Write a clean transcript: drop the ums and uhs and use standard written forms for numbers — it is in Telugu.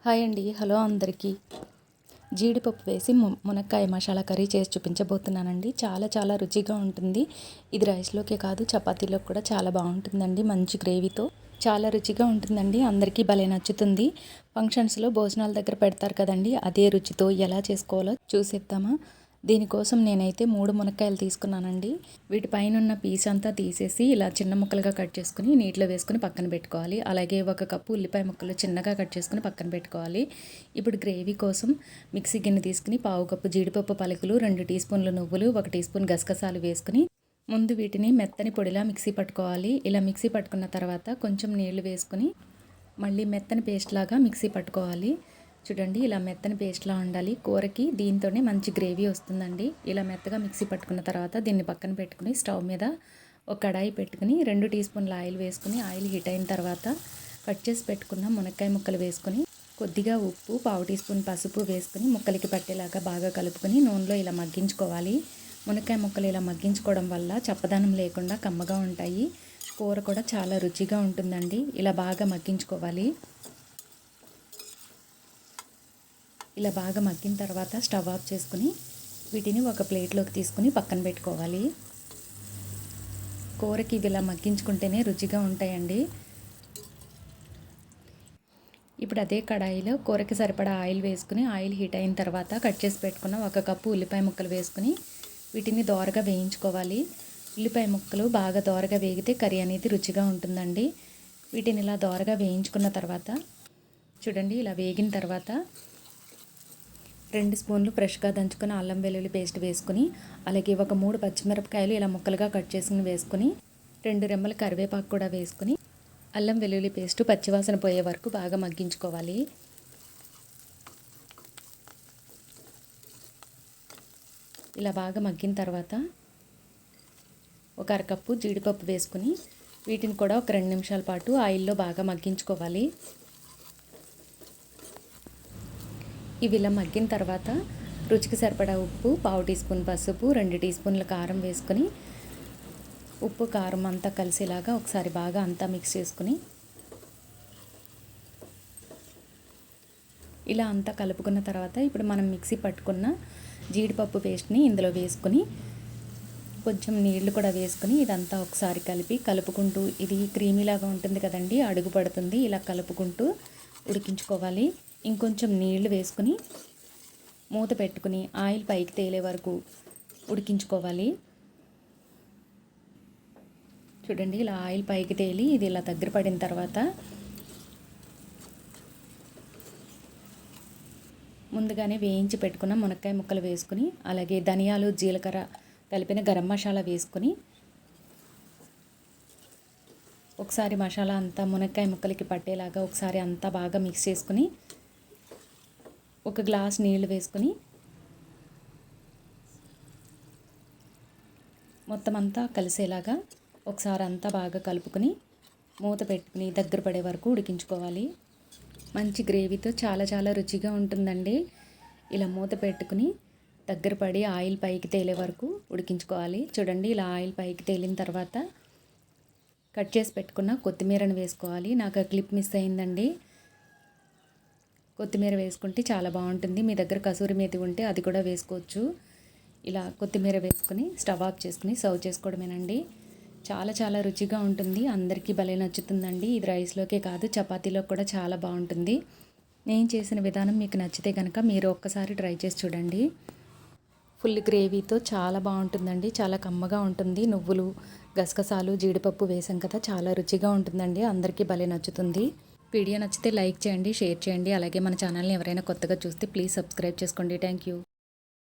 హాయ్ అండి, హలో అందరికీ. జీడిపప్పు వేసి మునక్కాయ మసాలా కర్రీ చేసి చూపించబోతున్నానండి. చాలా చాలా రుచిగా ఉంటుంది. ఇది రైస్లోకే కాదు చపాతీలోకి కూడా చాలా బాగుంటుందండి. మంచి గ్రేవీతో చాలా రుచిగా ఉంటుందండి. అందరికీ భలే నచ్చుతుంది. ఫంక్షన్స్లో భోజనాల దగ్గర పెడతారు కదండి, అదే రుచితో ఎలా చేసుకోవాలో చూసేద్దామా. దీనికోసం నేనైతే 3 మునక్కాయలు తీసుకున్నానండి. వీటిపైన ఉన్న పీస్ అంతా తీసేసి ఇలా చిన్న ముక్కలుగా కట్ చేసుకుని నీటిలో వేసుకుని పక్కన పెట్టుకోవాలి. అలాగే 1 కప్పు ఉల్లిపాయ ముక్కలు చిన్నగా కట్ చేసుకుని పక్కన పెట్టుకోవాలి. ఇప్పుడు గ్రేవీ కోసం మిక్సీ గిన్నె తీసుకుని 1/2 కప్పు జీడిపప్పు పలుకులు, 2 టీ స్పూన్ల నువ్వులు, 1 టీ స్పూన్ గసగసాలు వేసుకుని ముందు వీటిని మెత్తని పొడిలా మిక్సీ పట్టుకోవాలి. ఇలా మిక్సీ పట్టుకున్న తర్వాత కొంచెం నీళ్లు వేసుకుని మళ్ళీ మెత్తని పేస్ట్ లాగా మిక్సీ పట్టుకోవాలి. చూడండి, ఇలా మెత్తని పేస్ట్లా ఉండాలి. కూరకి దీంతోనే మంచి గ్రేవీ వస్తుందండి. ఇలా మెత్తగా మిక్సీ పట్టుకున్న తర్వాత దీన్ని పక్కన పెట్టుకుని స్టవ్ మీద ఒక కడాయి పెట్టుకుని 2 టీ స్పూన్ల ఆయిల్ వేసుకుని ఆయిల్ హీట్ అయిన తర్వాత కట్ చేసి పెట్టుకున్న మునక్కాయ ముక్కలు వేసుకుని కొద్దిగా ఉప్పు, 1/2 టీ స్పూన్ పసుపు వేసుకుని ముక్కలకి పట్టేలాగా బాగా కలుపుకొని నూనెలో ఇలా మగ్గించుకోవాలి. మునక్కాయ ముక్కలు ఇలా మగ్గించుకోవడం వల్ల చప్పదనం లేకుండా కమ్మగా ఉంటాయి. కూర కూడా చాలా రుచిగా ఉంటుందండి. ఇలా బాగా మగ్గించుకోవాలి. ఇలా బాగా మగ్గిన తర్వాత స్టవ్ ఆఫ్ చేసుకుని వీటిని ఒక ప్లేట్లోకి తీసుకుని పక్కన పెట్టుకోవాలి. కూరకి ఇవి ఇలా మగ్గించుకుంటేనే రుచిగా ఉంటాయండి. ఇప్పుడు అదే కడాయిలో కూరకి సరిపడా ఆయిల్ వేసుకుని ఆయిల్ హీట్ అయిన తర్వాత కట్ చేసి పెట్టుకున్న 1 కప్పు ఉల్లిపాయ ముక్కలు వేసుకుని వీటిని దోరగా వేయించుకోవాలి. ఉల్లిపాయ ముక్కలు బాగా దోరగా వేగితే కర్రీ అనేది రుచిగా ఉంటుందండి. వీటిని ఇలా దోరగా వేయించుకున్న తర్వాత చూడండి, ఇలా వేగిన తర్వాత 2 స్పూన్లు ఫ్రెష్గా దంచుకుని అల్లం వెల్లుల్లి పేస్ట్ వేసుకుని అలాగే ఒక 3 పచ్చిమిరపకాయలు ఇలా ముక్కలుగా కట్ చేసుకుని వేసుకుని 2 రెమ్మల కరివేపాకు కూడా వేసుకుని అల్లం వెల్లుల్లి పేస్ట్ పచ్చివాసన పోయే వరకు బాగా మగ్గించుకోవాలి. ఇలా బాగా మగ్గిన తర్వాత ఒక 1/2 కప్పు జీడిపప్పు వేసుకుని వీటిని కూడా ఒక 2 నిమిషాల పాటు ఆయిల్లో బాగా మగ్గించుకోవాలి. ఇవి ఇలా మగ్గిన తర్వాత రుచికి సరిపడా ఉప్పు, 1/2 టీ స్పూన్ పసుపు, 2 టీ స్పూన్ల కారం వేసుకొని ఉప్పు కారం అంతా కలిసేలాగా ఒకసారి బాగా అంతా మిక్స్ చేసుకుని ఇలా అంతా కలుపుకున్న తర్వాత ఇప్పుడు మనం మిక్సీ పట్టుకున్న జీడిపప్పు పేస్ట్ని ఇందులో వేసుకుని కొంచెం నీళ్లు కూడా వేసుకుని ఇదంతా ఒకసారి కలుపుకుంటూ ఇది క్రీమీలాగా ఉంటుంది కదండి, అడుగు పడుతుంది. ఇలా కలుపుకుంటూ ఉడికించుకోవాలి. ఇంకొంచెం నీళ్లు వేసుకుని మూత పెట్టుకుని ఆయిల్ పైకి తేలే వరకు ఉడికించుకోవాలి. చూడండి, ఇలా ఆయిల్ పైకి తేలి ఇది ఇలా దగ్గర పడిన తర్వాత ముందుగానే వేయించి పెట్టుకున్న మునక్కాయ ముక్కలు వేసుకుని అలాగే ధనియాలు, జీలకర్ర కలిపిన గరం మసాలా వేసుకుని ఒకసారి మసాలా అంతా మునక్కాయ ముక్కలకి పట్టేలాగా ఒకసారి అంతా బాగా మిక్స్ చేసుకుని 1 గ్లాస్ నీళ్లు వేసుకుని మొత్తం అంతా కలిసేలాగా ఒకసారి అంతా బాగా కలుపుకొని మూత పెట్టుకుని దగ్గర పడే వరకు ఉడికించుకోవాలి. మంచి గ్రేవీతో చాలా చాలా రుచిగా ఉంటుందండి. ఇలా మూత పెట్టుకుని దగ్గర పడి ఆయిల్ పైకి తేలే వరకు ఉడికించుకోవాలి. చూడండి, ఇలా ఆయిల్ పైకి తేలిన తర్వాత కట్ చేసి పెట్టుకున్న కొత్తిమీరను వేసుకోవాలి. నాకు ఆ క్లిప్ మిస్ అయిందండి. కొత్తిమీర వేసుకుంటే చాలా బాగుంటుంది. మీ దగ్గర కసూరి మేతి ఉంటే అది కూడా వేసుకోవచ్చు. ఇలా కొత్తిమీర వేసుకుని స్టవ్ ఆఫ్ చేసుకుని సర్వ్ చేసుకోవడమేనండి. చాలా చాలా రుచిగా ఉంటుంది. అందరికీ భలే నచ్చుతుందండి. ఇది రైస్లోకే కాదు చపాతీలో కూడా చాలా బాగుంటుంది. నేను చేసిన విధానం మీకు నచ్చితే కనుక మీరు ఒక్కసారి ట్రై చేసి చూడండి. ఫుల్ గ్రేవీతో చాలా బాగుంటుందండి. చాలా కమ్మగా ఉంటుంది. నువ్వులు, గసగసాలు, జీడిపప్పు వేసాం కదా, చాలా రుచిగా ఉంటుందండి. అందరికీ భలే నచ్చుతుంది. వీడియో నచ్చితే లైక్ చేయండి, షేర్ చేయండి. అలాగే మన ఛానల్ని ఎవరైనా కొత్తగా చూస్తే ప్లీజ్ సబ్స్క్రైబ్ చేసుకోండి. Thank you.